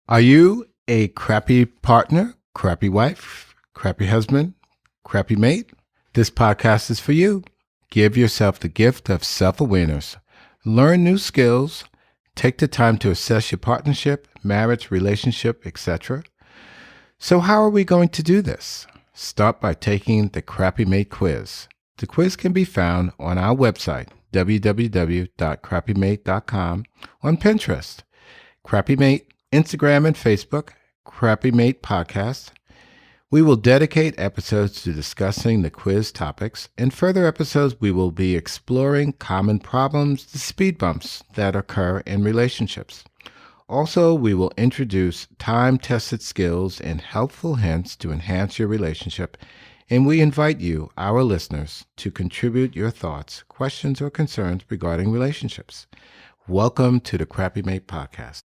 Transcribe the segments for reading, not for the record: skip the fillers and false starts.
Are you a crappy partner, crappy wife, crappy husband, crappy mate? This podcast is for you. Give yourself the gift of self-awareness. Learn new skills. Take the time to assess your partnership, marriage, relationship, etc. So how are we going to do this? Start by taking the Crappy Mate quiz. The quiz can be found on our website, www.crappymate.com, on Pinterest, Crappy Mate, Instagram and Facebook, Crappy Mate Podcast. We will dedicate episodes to discussing the quiz topics. In further episodes, we will be exploring common problems, the speed bumps that occur in relationships. Also, we will introduce time-tested skills and helpful hints to enhance your relationship, and we invite you, our listeners, to contribute your thoughts, questions, or concerns regarding relationships. Welcome to the Crappy Mate Podcast.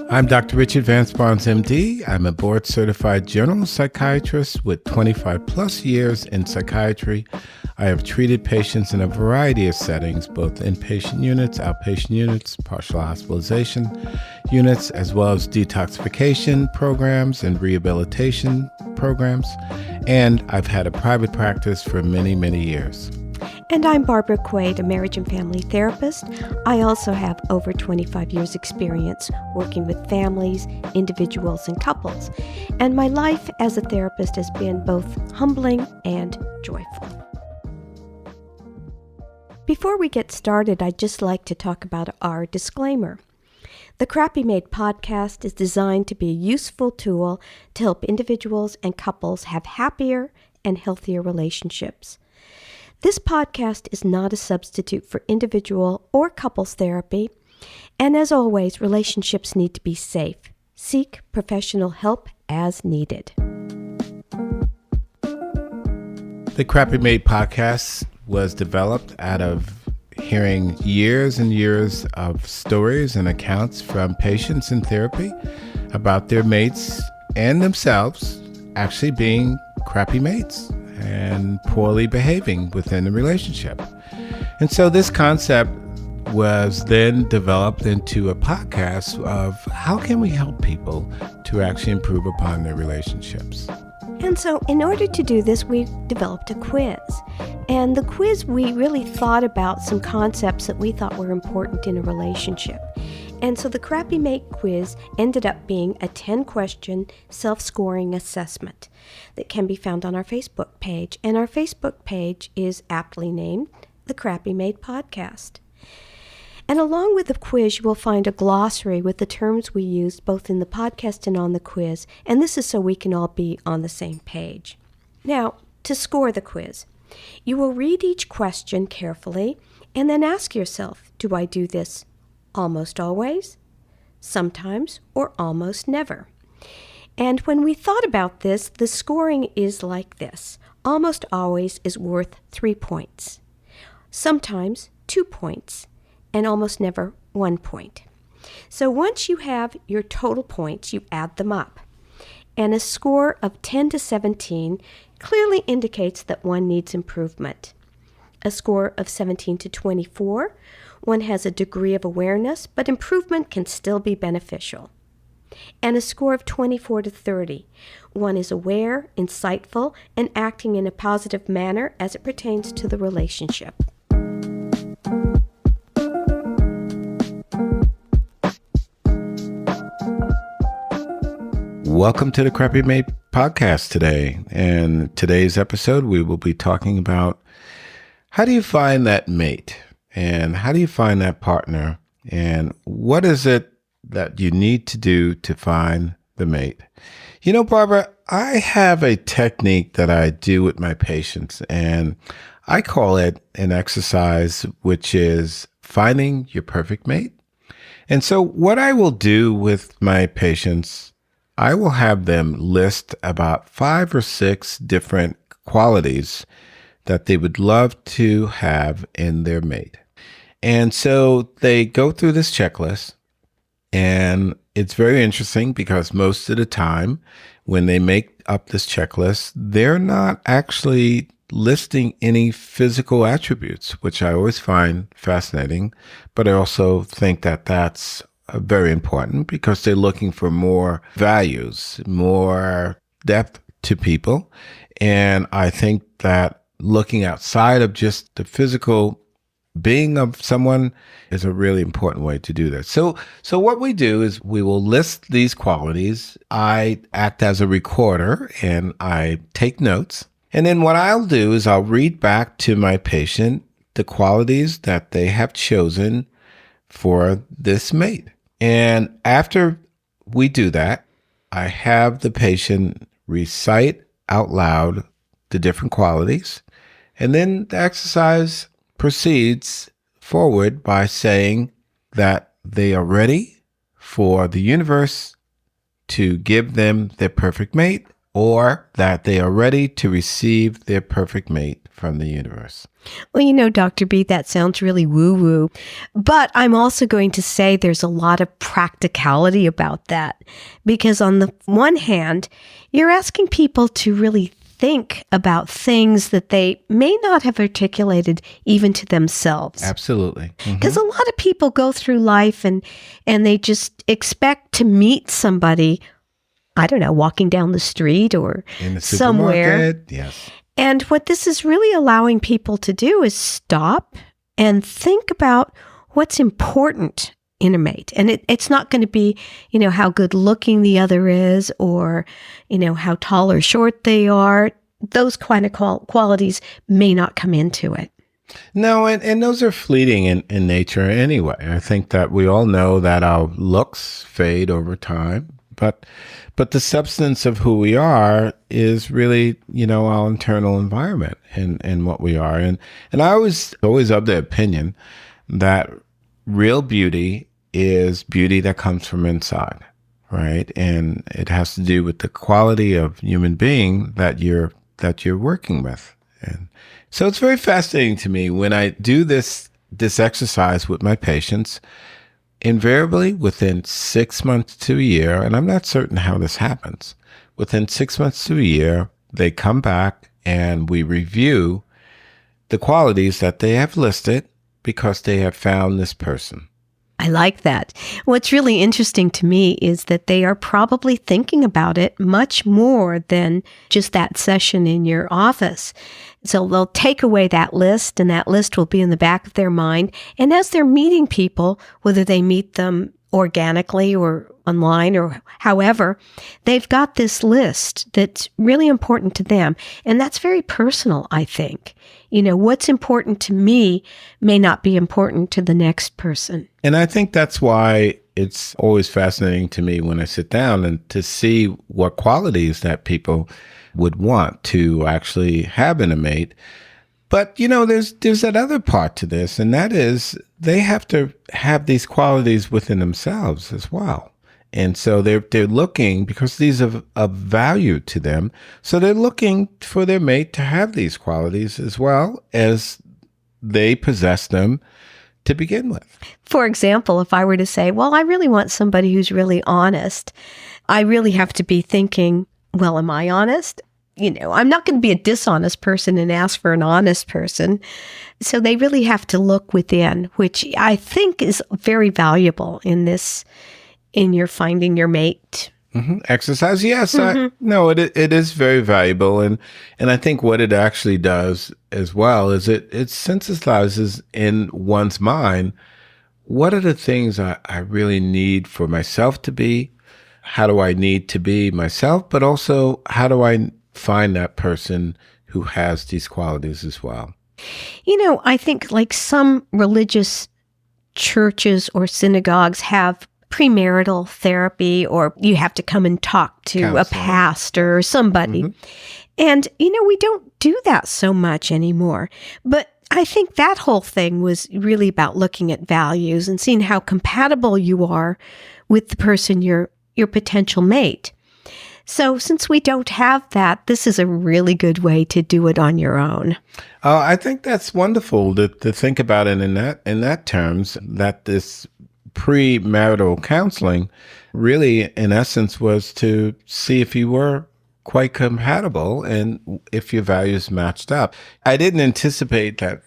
I'm Dr. Richard Vance Barnes, MD. I'm a board-certified general psychiatrist with 25 plus years in psychiatry. I have treated patients in a variety of settings, both inpatient units, outpatient units, partial hospitalization units, as well as detoxification programs and rehabilitation programs. And I've had a private practice for many, many years. And I'm Barbara Quaid, a marriage and family therapist. I also have over 25 years experience working with families, individuals, and couples. And my life as a therapist has been both humbling and joyful. Before we get started, I'd just like to talk about our disclaimer. The Crappy Mate podcast is designed to be a useful tool to help individuals and couples have happier and healthier relationships. This podcast is not a substitute for individual or couples therapy, and as always, relationships need to be safe. Seek professional help as needed. The Crappy Mate podcast was developed out of hearing years and years of stories and accounts from patients in therapy about their mates and themselves actually being crappy mates and poorly behaving within the relationship. And so this concept was then developed into a podcast of how can we help people to actually improve upon their relationships. And so in order to do this, we developed a quiz. And the quiz, we really thought about some concepts that we thought were important in a relationship. And so the Crappy Mate quiz ended up being a 10-question self-scoring assessment that can be found on our Facebook page. And our Facebook page is aptly named the Crappy Mate Podcast. And along with the quiz, you will find a glossary with the terms we used both in the podcast and on the quiz. And this is so we can all be on the same page. Now, to score the quiz, you will read each question carefully and then ask yourself, do I do this almost always, sometimes, or almost never? And when we thought about this, the scoring is like this. Almost always is worth 3 points. Sometimes 2 points. And almost never 1 point. So once you have your total points, you add them up. And a score of 10 to 17 clearly indicates that one needs improvement. A score of 17 to 24, one has a degree of awareness, but improvement can still be beneficial. And a score of 24 to 30, one is aware, insightful, and acting in a positive manner as it pertains to the relationship. Welcome to the Crappy Mate podcast today. And today's episode, we will be talking about how do you find that mate and how do you find that partner and what is it that you need to do to find the mate. You know, Barbara, I have a technique that I do with my patients and I call it an exercise, which is finding your perfect mate. And so what I will do with my patients, I will have them list about 5 or 6 different qualities that they would love to have in their mate. And so they go through this checklist, and it's very interesting because most of the time when they make up this checklist, they're not actually listing any physical attributes, which I always find fascinating, but I also think that that's very important because they're looking for more values, more depth to people. And I think that looking outside of just the physical being of someone is a really important way to do that. So what we do is we will list these qualities. I act as a recorder and I take notes. And then what I'll do is I'll read back to my patient the qualities that they have chosen for this mate. And after we do that, I have the patient recite out loud the different qualities. And then the exercise proceeds forward by saying that they are ready for the universe to give them their perfect mate, or that they are ready to receive their perfect mate from the universe. Well, Dr. B, that sounds really woo-woo, but I'm also going to say there's a lot of practicality about that, because on the one hand, you're asking people to really think about things that they may not have articulated even to themselves. Absolutely. Because a lot of people go through life and they just expect to meet somebody, I don't know, walking down the street or in the somewhere. Supermarket. Yes. And what this is really allowing people to do is stop and think about what's important in a mate. And it's not going to be, how good looking the other is, or, how tall or short they are. Those kind of qualities may not come into it. No, and those are fleeting in nature anyway. I think that we all know that our looks fade over time, but the substance of who we are is really, our internal environment and what we are. And I was always of the opinion that real beauty is beauty that comes from inside, right? And it has to do with the quality of human being that you're working with. And so it's very fascinating to me when I do this exercise with my patients. Invariably, within 6 months to a year, and I'm not certain how this happens, within 6 months to a year, they come back and we review the qualities that they have listed because they have found this person. I like that. What's really interesting to me is that they are probably thinking about it much more than just that session in your office. So they'll take away that list, and that list will be in the back of their mind. And as they're meeting people, whether they meet them organically or online or however, they've got this list that's really important to them. And that's very personal, I think. What's important to me may not be important to the next person. And I think that's why it's always fascinating to me when I sit down and to see what qualities that people would want to actually have in a mate. But, there's that other part to this, and that is they have to have these qualities within themselves as well. And so they're looking, because these are of value to them, so they're looking for their mate to have these qualities as well as they possess them to begin with. For example, if I were to say, well, I really want somebody who's really honest, I really have to be thinking, well, am I honest? I'm not going to be a dishonest person and ask for an honest person. So they really have to look within, which I think is very valuable in your finding your mate. Exercise, yes. It is very valuable. And I think what it actually does as well is it synthesizes in one's mind, what are the things I really need for myself to be? How do I need to be myself? But also, how do I find that person who has these qualities as well? I think like some religious churches or synagogues have premarital therapy, or you have to come and talk to counselor, a pastor or somebody. And, we don't do that so much anymore. But I think that whole thing was really about looking at values and seeing how compatible you are with the person, your potential mate. So since we don't have that, this is a really good way to do it on your own. I think that's wonderful to think about it in that terms, that this premarital counseling really, in essence, was to see if you were quite compatible and if your values matched up. I didn't anticipate that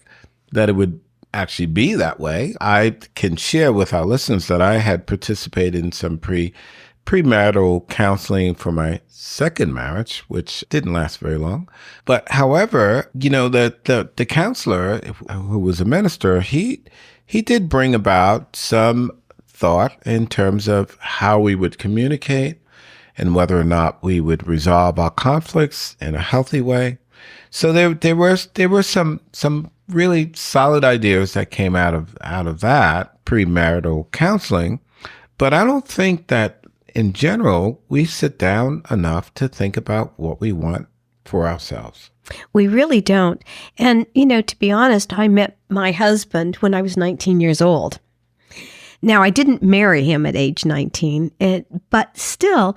it would actually be that way. I can share with our listeners that I had participated in some premarital counseling for my second marriage, which didn't last very long. But however, the counselor who was a minister, he did bring about some thought in terms of how we would communicate and whether or not we would resolve our conflicts in a healthy way. So there were some really solid ideas that came out of that premarital counseling. But I don't think that in general we sit down enough to think about what we want for ourselves. We really don't. And, to be honest, I met my husband when I was 19 years old. Now, I didn't marry him at age 19, but still,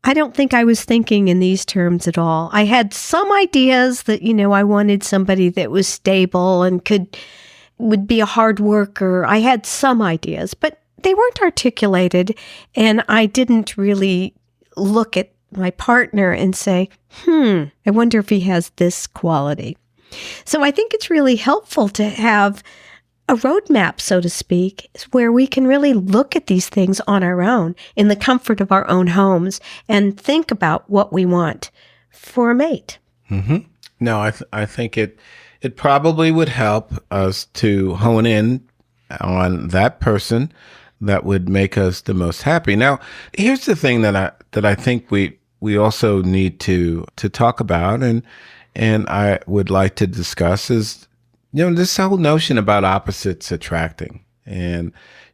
I don't think I was thinking in these terms at all. I had some ideas that, I wanted somebody that was stable and would be a hard worker. I had some ideas, but they weren't articulated. And I didn't really look at my partner and say, I wonder if he has this quality. So I think it's really helpful to have a roadmap, so to speak, where we can really look at these things on our own in the comfort of our own homes and think about what we want for a mate. Mm-hmm. No, I think it probably would help us to hone in on that person that would make us the most happy. Now, here's the thing that I think we also need to talk about and I would like to discuss is this whole notion about opposites attracting. And,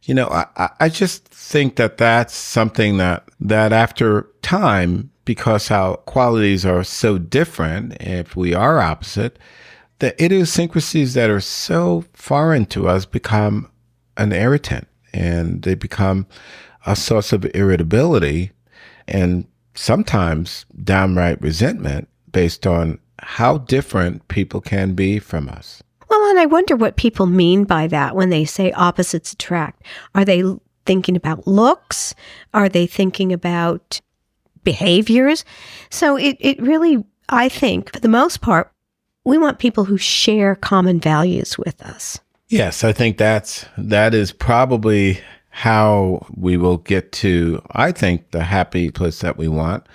I just think that that's something that after time, because our qualities are so different, if we are opposite, the idiosyncrasies that are so foreign to us become an irritant and they become a source of irritability and sometimes downright resentment based on how different people can be from us. Well, and I wonder what people mean by that when they say opposites attract. Are they thinking about looks? Are they thinking about behaviors? So it really, I think, for the most part, we want people who share common values with us. Yes, I think that is probably how we will get to, I think, the happy place that we want.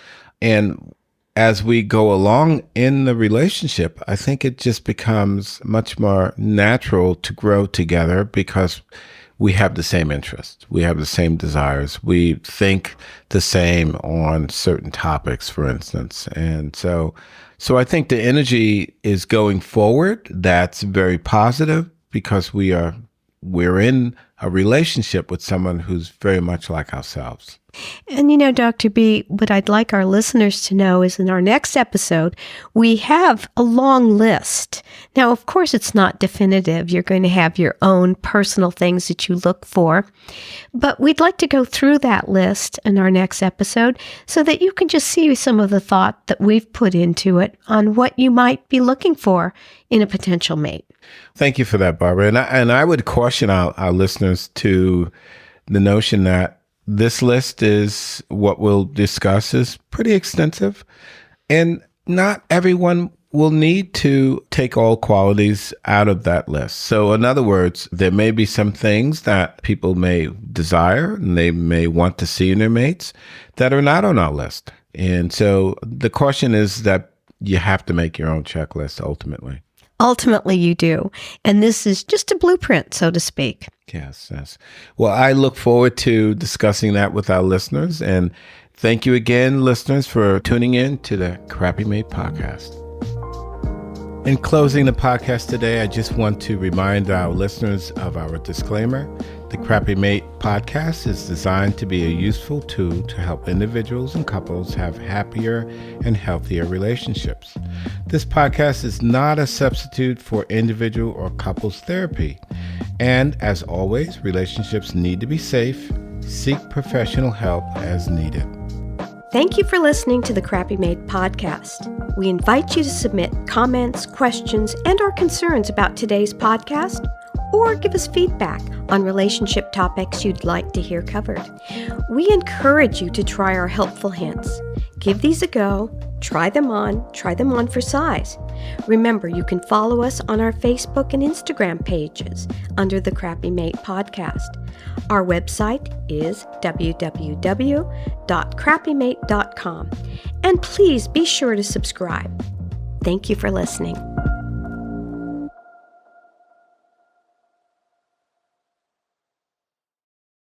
And as we go along in the relationship, I think it just becomes much more natural to grow together because we have the same interests. We have the same desires. We think the same on certain topics, for instance. And so I think the energy is going forward. That's very positive because we're in a relationship with someone who's very much like ourselves. And Dr. B, what I'd like our listeners to know is in our next episode, we have a long list. Now, of course, it's not definitive. You're going to have your own personal things that you look for. But we'd like to go through that list in our next episode so that you can just see some of the thought that we've put into it on what you might be looking for in a potential mate. Thank you for that, Barbara. And I would caution our listeners to the notion that this list is what we'll discuss is pretty extensive, and not everyone will need to take all qualities out of that list. So in other words, there may be some things that people may desire and they may want to see in their mates that are not on our list. And so the caution is that you have to make your own checklist ultimately. Ultimately, you do. And this is just a blueprint, so to speak. Yes. Well, I look forward to discussing that with our listeners. And thank you again, listeners, for tuning in to the Crappy Mate podcast. In closing the podcast today, I just want to remind our listeners of our disclaimer. The Crappy Mate podcast is designed to be a useful tool to help individuals and couples have happier and healthier relationships. This podcast is not a substitute for individual or couples therapy. And as always, relationships need to be safe. Seek professional help as needed. Thank you for listening to the Crappy Mate podcast. We invite you to submit comments, questions, and/or concerns about today's podcast, or give us feedback on relationship topics you'd like to hear covered. We encourage you to try our helpful hints. Give these a go, try them on for size. Remember, you can follow us on our Facebook and Instagram pages under the Crappy Mate Podcast. Our website is www.crappymate.com. And please be sure to subscribe. Thank you for listening.